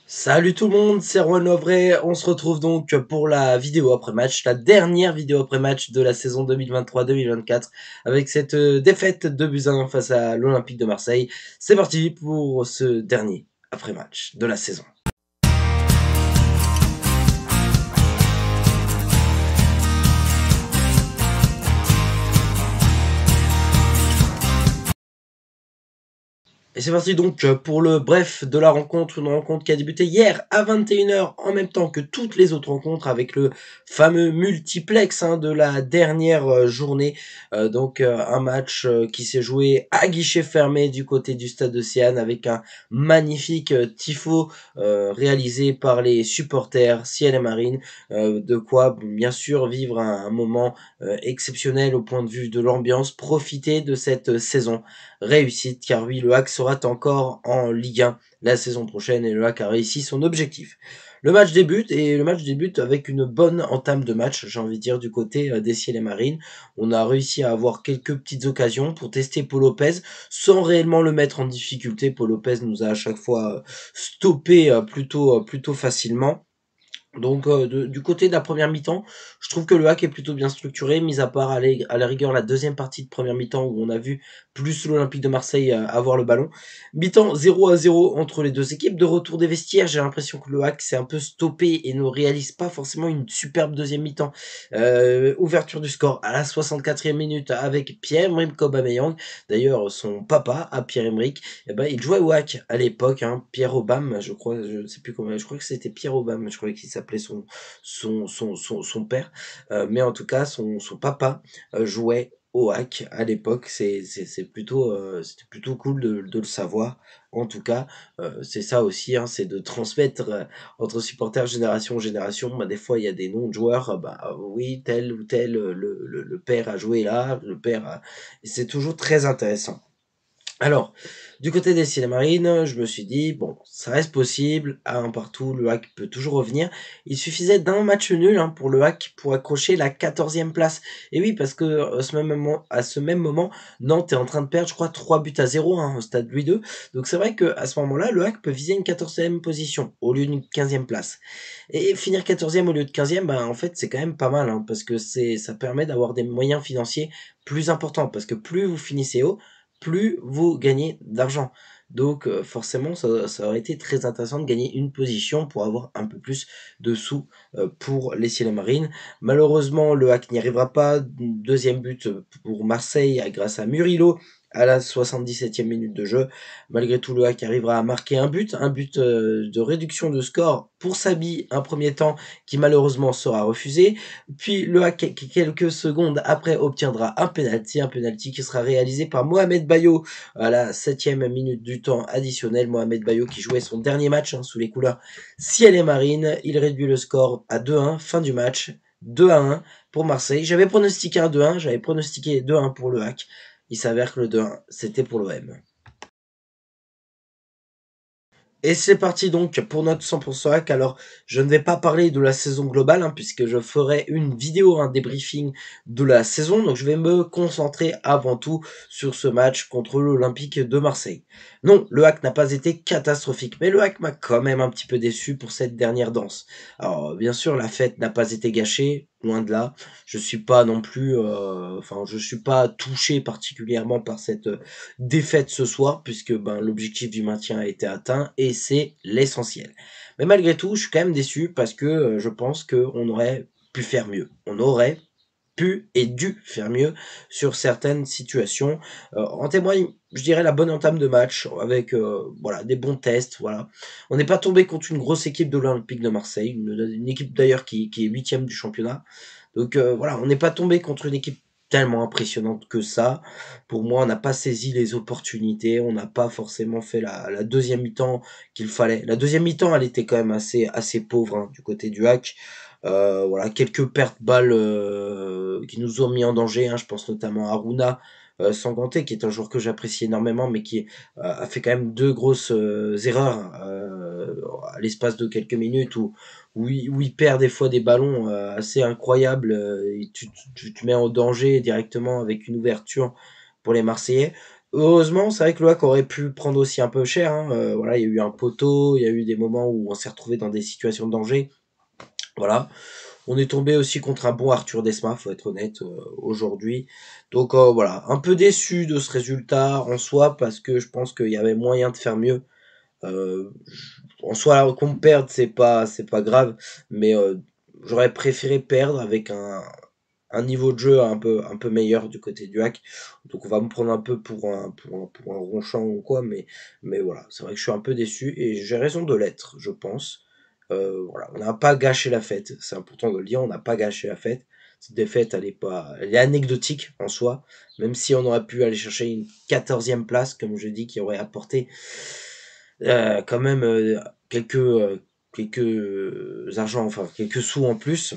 Salut tout le monde, c'est Erwan Lovray. On se retrouve donc pour la vidéo après-match, la dernière vidéo après-match de la saison 2023-2024, avec cette défaite de buts à 1 face à l'Olympique de Marseille. C'est parti pour ce dernier après-match de la saison. Et c'est parti donc pour le bref de la rencontre, une rencontre qui a débuté hier à 21h en même temps que toutes les autres rencontres avec le fameux multiplex de la dernière journée. Donc un match qui s'est joué à guichet fermé du côté du stade de Sienne avec un magnifique tifo réalisé par les supporters Ciel et Marine. De quoi bien sûr vivre un moment exceptionnel au point de vue de l'ambiance, profiter de cette saison réussite, car oui, le HAC sera encore en Ligue 1 la saison prochaine et le HAC a réussi son objectif. Le match débute avec une bonne entame de match, j'ai envie de dire, du côté des Ciel et Marines. On a réussi à avoir quelques petites occasions pour tester Paul Lopez sans réellement le mettre en difficulté. Paul Lopez nous a à chaque fois stoppé plutôt facilement. Donc du côté de la première mi-temps, je trouve que le HAC est plutôt bien structuré, mis à part à la rigueur la deuxième partie de première mi-temps où on a vu plus l'Olympique de Marseille avoir le ballon. Mi-temps 0-0 entre les deux équipes. De retour des vestiaires, j'ai l'impression que le HAC s'est un peu stoppé et ne réalise pas forcément une superbe deuxième mi-temps. Ouverture du score à la 64e minute avec Pierre-Emerick Aubameyang. D'ailleurs, son papa, à Pierre-Emerick, il jouait au HAC à l'époque, Pierre Aubame, je crois, je ne sais plus comment, je crois que c'était Pierre Aubame, je crois qu'il s'appelait son père, mais en tout cas, son papa jouait au HAC à l'époque. C'était plutôt cool de le savoir. En tout cas, c'est ça aussi, c'est de transmettre entre supporters génération en génération. Des fois, il y a des noms de joueurs, oui, tel ou tel, le père a joué là, et c'est toujours très intéressant. Alors, du côté des Marines, je me suis dit, bon, ça reste possible, à un partout, le HAC peut toujours revenir. Il suffisait d'un match nul pour le HAC pour accrocher la 14e place. Et oui, parce que à ce même moment, Nantes est en train de perdre, je crois, 3 buts à 0 au stade Louis II. Donc c'est vrai qu'à ce moment-là, le HAC peut viser une 14e position au lieu d'une 15e place. Et finir 14e au lieu de 15e, en fait, c'est quand même pas mal, parce que ça permet d'avoir des moyens financiers plus importants. Parce que plus vous finissez haut, plus vous gagnez d'argent. Donc forcément, ça aurait été très intéressant de gagner une position pour avoir un peu plus de sous pour les Ciel Marines. Malheureusement, le HAC n'y arrivera pas. Deuxième but pour Marseille grâce à Murillo à la 77e minute de jeu. Malgré tout, le HAC arrivera à marquer un but de réduction de score pour Sabi, un premier temps qui malheureusement sera refusé. Puis le HAC, quelques secondes après, obtiendra un penalty qui sera réalisé par Mohamed Bayo à la 7e minute du temps additionnel. Mohamed Bayo qui jouait son dernier match sous les couleurs Ciel et Marine. Il réduit le score à 2-1, fin du match, 2-1 pour Marseille. J'avais pronostiqué un 2-1, j'avais pronostiqué 2-1 pour le HAC. Il s'avère que le 2-1, c'était pour l'OM. Et c'est parti donc pour notre 100% hack. Alors, je ne vais pas parler de la saison globale, puisque je ferai une vidéo, un débriefing de la saison. Donc, je vais me concentrer avant tout sur ce match contre l'Olympique de Marseille. Non, le hack n'a pas été catastrophique, mais le hack m'a quand même un petit peu déçu pour cette dernière danse. Alors, bien sûr, la fête n'a pas été gâchée, loin de là. Je suis pas non plus, je suis pas touché particulièrement par cette défaite ce soir, puisque l'objectif du maintien a été atteint et c'est l'essentiel. Mais malgré tout, je suis quand même déçu parce que je pense qu'on aurait pu faire mieux. On aurait pu et dû faire mieux sur certaines situations. En témoigne, je dirais, la bonne entame de match avec des bons tests. Voilà. On n'est pas tombé contre une grosse équipe de l'Olympique de Marseille, une équipe d'ailleurs qui est 8e du championnat. Donc on n'est pas tombé contre une équipe tellement impressionnante que ça. Pour moi, on n'a pas saisi les opportunités, on n'a pas forcément fait la deuxième mi-temps qu'il fallait. La deuxième mi-temps, elle était quand même assez pauvre du côté du HAC. Quelques pertes balles qui nous ont mis en danger. Je pense notamment à Aruna Sanganté, qui est un joueur que j'apprécie énormément, mais qui a fait quand même deux grosses erreurs à l'espace de quelques minutes où il perd des fois des ballons assez incroyables et tu te mets en danger directement avec une ouverture pour les Marseillais. Heureusement, c'est vrai que le hack aurait pu prendre aussi un peu cher, hein, voilà, il y a eu un poteau, il y a eu des moments où on s'est retrouvé dans des situations de danger, voilà. On est tombé aussi contre un bon Arthur Desma, faut être honnête, aujourd'hui. Donc voilà, un peu déçu de ce résultat en soi, parce que je pense qu'il y avait moyen de faire mieux. En soi, qu'on perde, c'est pas grave, mais j'aurais préféré perdre avec un niveau de jeu un peu meilleur du côté du hack. Donc on va me prendre un peu pour un ronchon ou quoi, mais voilà, c'est vrai que je suis un peu déçu et j'ai raison de l'être, je pense. Voilà, on n'a pas gâché la fête, c'est important de le dire, on n'a pas gâché la fête. Cette défaite, elle est anecdotique en soi, même si on aurait pu aller chercher une 14e place, comme je dis, qui aurait apporté quand même quelques argent, enfin quelques sous en plus.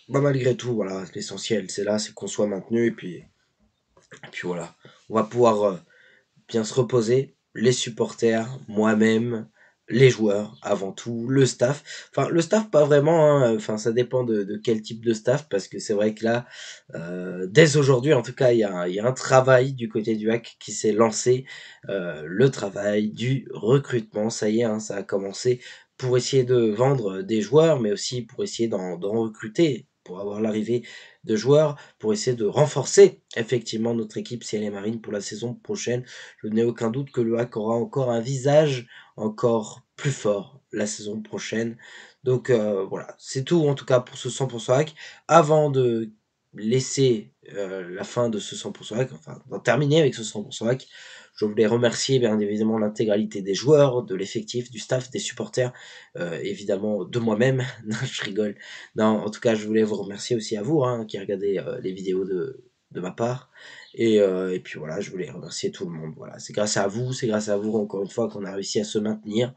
Bah, malgré tout, voilà, l'essentiel, c'est là, c'est qu'on soit maintenu, et puis voilà. On va pouvoir bien se reposer, les supporters, moi-même, les joueurs, avant tout, le staff. Enfin, le staff, pas vraiment, hein, enfin, ça dépend de quel type de staff, parce que c'est vrai que là, dès aujourd'hui, en tout cas, il y a un travail du côté du hack qui s'est lancé, le travail du recrutement, ça y est, hein, ça a commencé pour essayer de vendre des joueurs, mais aussi pour essayer d'en recruter, pour avoir l'arrivée de joueurs, pour essayer de renforcer effectivement notre équipe Ciel et Marine pour la saison prochaine. Je n'ai aucun doute que le hack aura encore un visage encore plus fort la saison prochaine. Donc voilà, c'est tout en tout cas pour ce 100% hack. Avant de laisser la fin de ce 100% hack, enfin d'en terminer avec ce 100% hack, je voulais remercier bien évidemment l'intégralité des joueurs, de l'effectif, du staff, des supporters, évidemment de moi-même. Non, je rigole. Non, en tout cas, je voulais vous remercier aussi à vous hein, qui regardez les vidéos de ma part. Et puis voilà, je voulais remercier tout le monde. Voilà, c'est grâce à vous encore une fois qu'on a réussi à se maintenir.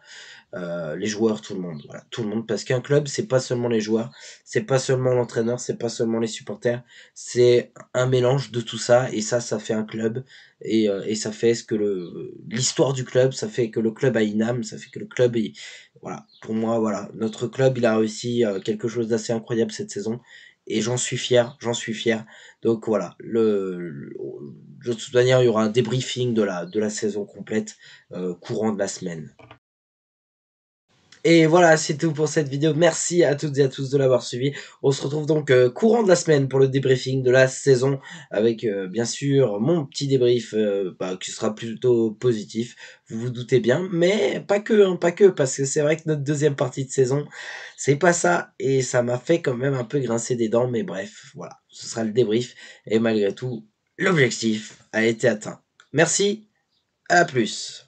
Les joueurs, tout le monde, voilà, tout le monde. Parce qu'un club, c'est pas seulement les joueurs, c'est pas seulement l'entraîneur, c'est pas seulement les supporters, c'est un mélange de tout ça. Et ça fait un club. Et ça fait ce que l'histoire du club, ça fait que le club a une âme, ça fait que le club est, voilà, pour moi, voilà, notre club, il a réussi quelque chose d'assez incroyable cette saison. Et j'en suis fier, j'en suis fier. Donc voilà, de toute manière, il y aura un débriefing de la saison complète courant de la semaine. Et voilà, c'est tout pour cette vidéo. Merci à toutes et à tous de l'avoir suivi. On se retrouve donc courant de la semaine pour le débriefing de la saison avec bien sûr mon petit débrief qui sera plutôt positif. Vous vous doutez bien, mais pas que, hein, pas que, parce que c'est vrai que notre deuxième partie de saison, c'est pas ça et ça m'a fait quand même un peu grincer des dents. Mais bref, voilà, ce sera le débrief et malgré tout, l'objectif a été atteint. Merci, à plus.